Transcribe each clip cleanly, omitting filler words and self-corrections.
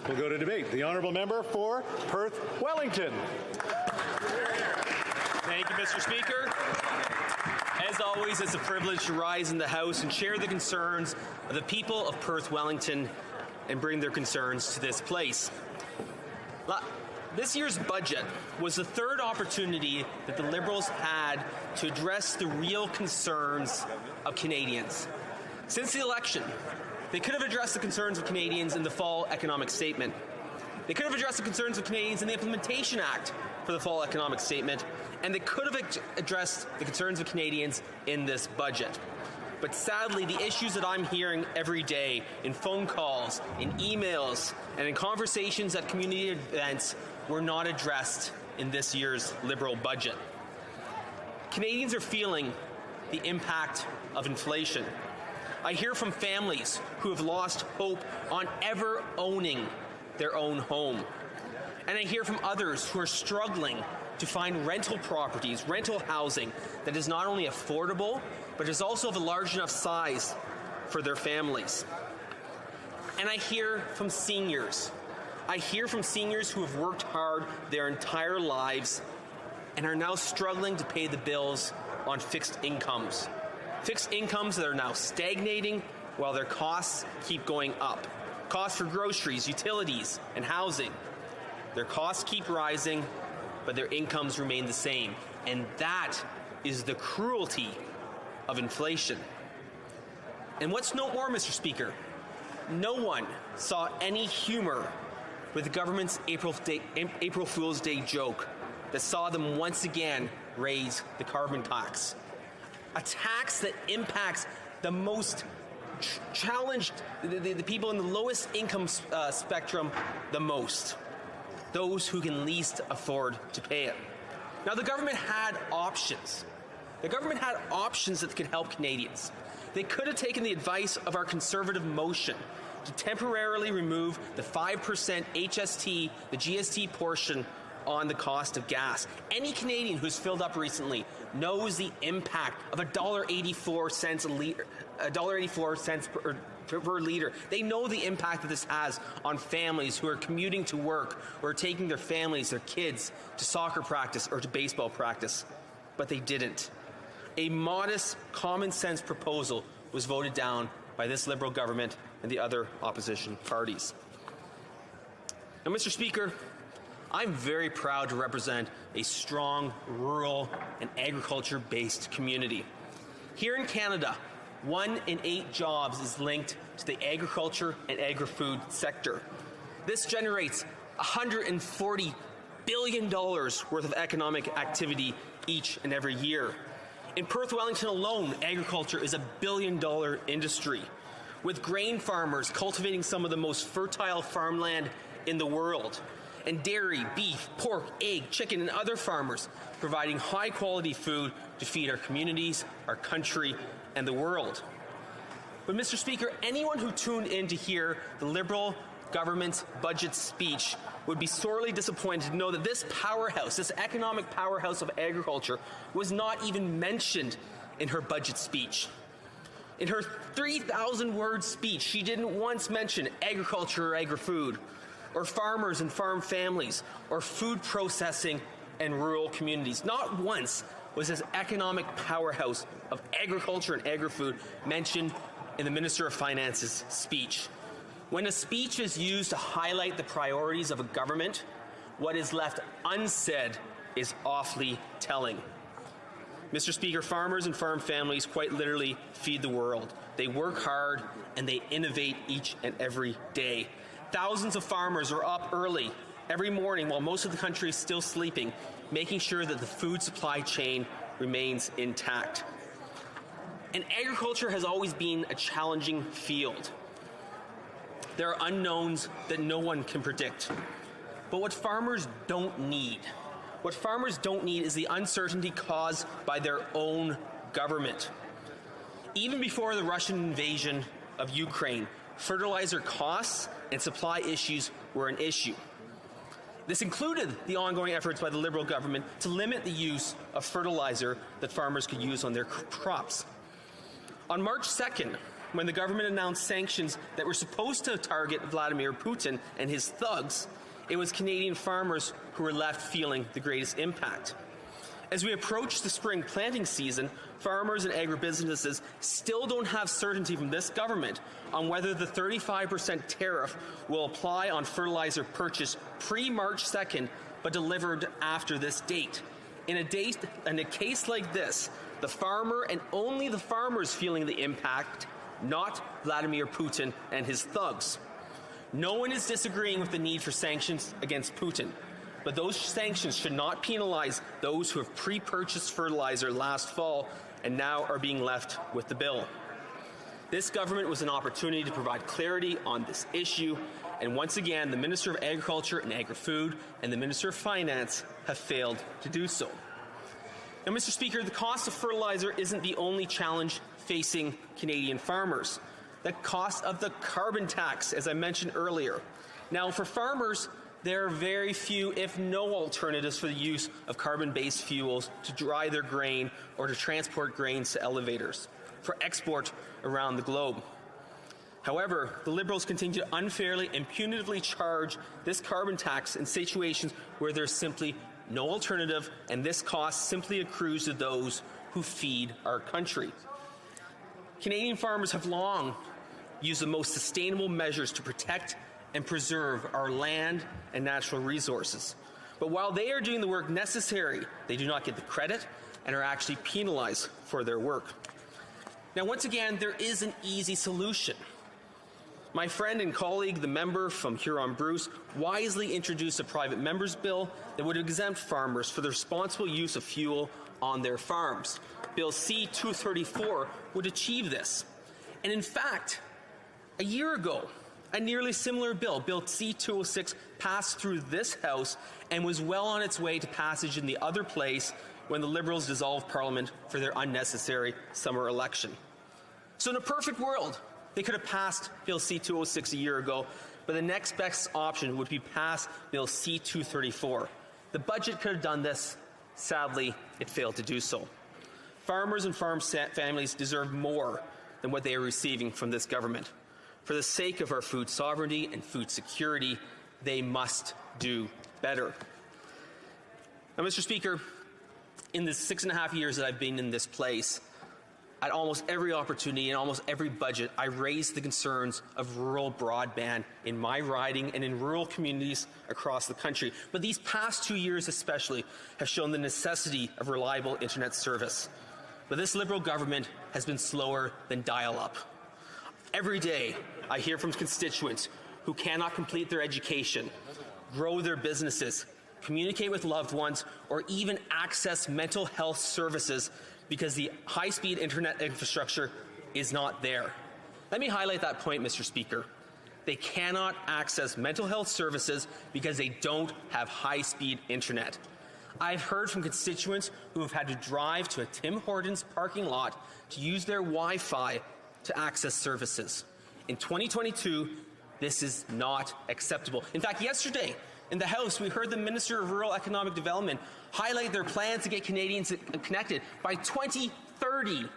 will go to debate. The honourable member for Perth Wellington. Thank you, Mr. Speaker. As always, it's a privilege to rise in the House and share the concerns of the people of Perth Wellington and bring their concerns to this place. This year's budget was the third opportunity that the Liberals had to address the real concerns of Canadians. Since the election, they could have addressed the concerns of Canadians in the Fall Economic Statement. They could have addressed the concerns of Canadians in the Implementation Act for the Fall Economic Statement, and they could have addressed the concerns of Canadians in this budget. But sadly, the issues that I'm hearing every day in phone calls, in emails, and in conversations at community events were not addressed in this year's Liberal budget. Canadians are feeling the impact of inflation. I hear from families who have lost hope on ever owning their own home. And I hear from others who are struggling to find rental properties, rental housing that is not only affordable, but is also of a large enough size for their families. And I hear from seniors. I hear from seniors who have worked hard their entire lives and are now struggling to pay the bills on fixed incomes. Fixed incomes that are now stagnating while their costs keep going up. Costs for groceries, utilities, and housing. Their costs keep rising, but their incomes remain the same. And that is the cruelty of inflation. And what's no more, Mr. Speaker, no one saw any humor with the government's April Fool's Day joke that saw them once again raise the carbon tax. A tax that impacts the most challenged, the people in the lowest income spectrum the most. Those who can least afford to pay it. Now, the government had options. The government had options that could help Canadians. They could have taken the advice of our Conservative motion to temporarily remove the 5% HST, the GST portion on the cost of gas. Any Canadian who's filled up recently knows the impact of $1.84 a liter, $1.84 per liter. They know the impact that this has on families who are commuting to work or taking their families, their kids, to soccer practice or to baseball practice. But they didn't. A modest, common-sense proposal was voted down by this Liberal government and the other opposition parties. Now, Mr. Speaker, I'm very proud to represent a strong, rural, and agriculture-based community. Here in Canada, 1 in 8 jobs is linked to the agriculture and agri-food sector. This generates $140 billion worth of economic activity each and every year. In Perth Wellington alone, agriculture is a $1 billion industry, with grain farmers cultivating some of the most fertile farmland in the world, and dairy, beef, pork, egg, chicken, and other farmers providing high-quality food to feed our communities, our country, and the world. But, Mr. Speaker, anyone who tuned in to hear the Liberal government's budget speech would be sorely disappointed to know that this powerhouse, this economic powerhouse of agriculture, was not even mentioned in her budget speech. In her 3,000-word speech, she didn't once mention agriculture or agri-food, or farmers and farm families, or food processing and rural communities. Not once was this economic powerhouse of agriculture and agri-food mentioned in the Minister of Finance's speech. When a speech is used to highlight the priorities of a government, what is left unsaid is awfully telling. Mr. Speaker, farmers and farm families quite literally feed the world. They work hard and they innovate each and every day. Thousands of farmers are up early every morning while most of the country is still sleeping, making sure that the food supply chain remains intact. And agriculture has always been a challenging field. There are unknowns that no one can predict. But what farmers don't need is the uncertainty caused by their own government. Even before the Russian invasion of Ukraine, fertilizer costs and supply issues were an issue. This included the ongoing efforts by the Liberal government to limit the use of fertilizer that farmers could use on their crops. On March 2nd, when the government announced sanctions that were supposed to target Vladimir Putin and his thugs, it was Canadian farmers who were left feeling the greatest impact. As we approach the spring planting season, farmers and agribusinesses still don't have certainty from this government on whether the 35% tariff will apply on fertilizer purchased pre-March 2nd but delivered after this date. In a case like this, the farmer and only the farmer is feeling the impact, not Vladimir Putin and his thugs. No one is disagreeing with the need for sanctions against Putin, but those sanctions should not penalize those who have pre-purchased fertilizer last fall and now are being left with the bill. This government was an opportunity to provide clarity on this issue, and once again, the Minister of Agriculture and Agri-Food and the Minister of Finance have failed to do so. Now, Mr. Speaker, the cost of fertilizer isn't the only challenge facing Canadian farmers. The cost of the carbon tax, as I mentioned earlier. Now, for farmers, there are very few, if no alternatives for the use of carbon-based fuels to dry their grain or to transport grains to elevators for export around the globe. However, the Liberals continue to unfairly and punitively charge this carbon tax in situations where there's simply no alternative, and this cost simply accrues to those who feed our country. Canadian farmers have long used the most sustainable measures to protect and preserve our land and natural resources. But while they are doing the work necessary, they do not get the credit and are actually penalized for their work. Now, once again, there is an easy solution. My friend and colleague, the member from Huron-Bruce, wisely introduced a private member's bill that would exempt farmers for the responsible use of fuel on their farms. Bill C-234 would achieve this. And in fact, a year ago, a nearly similar bill, Bill C-206, passed through this House and was well on its way to passage in the other place when the Liberals dissolved Parliament for their unnecessary summer election. So in a perfect world, they could have passed Bill C-206 a year ago, but the next best option would be pass Bill C-234. The budget could have done this. Sadly, it failed to do so. Farmers and farm families deserve more than what they are receiving from this government. For the sake of our food sovereignty and food security, they must do better. Now, Mr. Speaker, in the 6.5 years that I've been in this place, at almost every opportunity and almost every budget, I raised the concerns of rural broadband in my riding and in rural communities across the country. But these past 2 years especially have shown the necessity of reliable internet service. But this Liberal government has been slower than dial-up. Every day, I hear from constituents who cannot complete their education, grow their businesses, communicate with loved ones, or even access mental health services because the high-speed internet infrastructure is not there. Let me highlight that point, Mr. Speaker. They cannot access mental health services because they don't have high-speed internet. I've heard from constituents who have had to drive to a Tim Hortons parking lot to use their Wi-Fi to access services. In 2022, this is not acceptable. In fact, yesterday in the House, we heard the Minister of Rural Economic Development highlight their plans to get Canadians connected by 2030.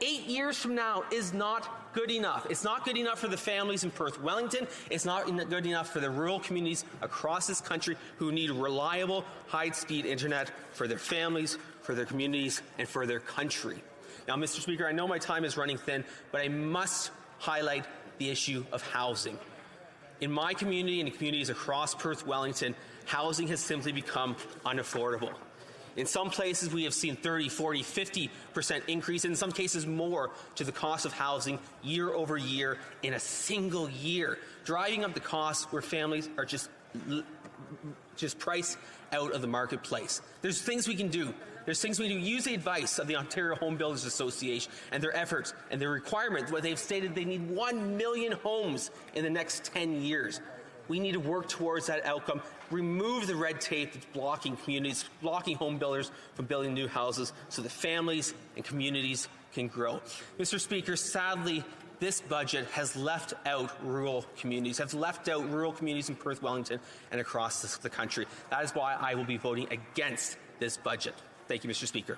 8 years from now is not good enough. It's not good enough for the families in Perth Wellington. It's not good enough for the rural communities across this country who need reliable, high-speed internet for their families, for their communities, and for their country. Now, Mr. Speaker, I know my time is running thin, but I must highlight the issue of housing. In my community and in communities across Perth Wellington, housing has simply become unaffordable. In some places, we have seen 30, 40, 50% increase, in some cases more, to the cost of housing year over year in a single year, driving up the costs where families are just priced out of the marketplace. There's things we can do. There's things we do. Use the advice of the Ontario Home Builders Association and their efforts and their requirements, where they've stated they need 1 million homes in the next 10 years. We need to work towards that outcome, remove the red tape that's blocking communities, blocking home builders from building new houses so that families and communities can grow. Mr. Speaker, sadly, this budget has left out rural communities, in Perth Wellington and across the country. That is why I will be voting against this budget. Thank you, Mr. Speaker.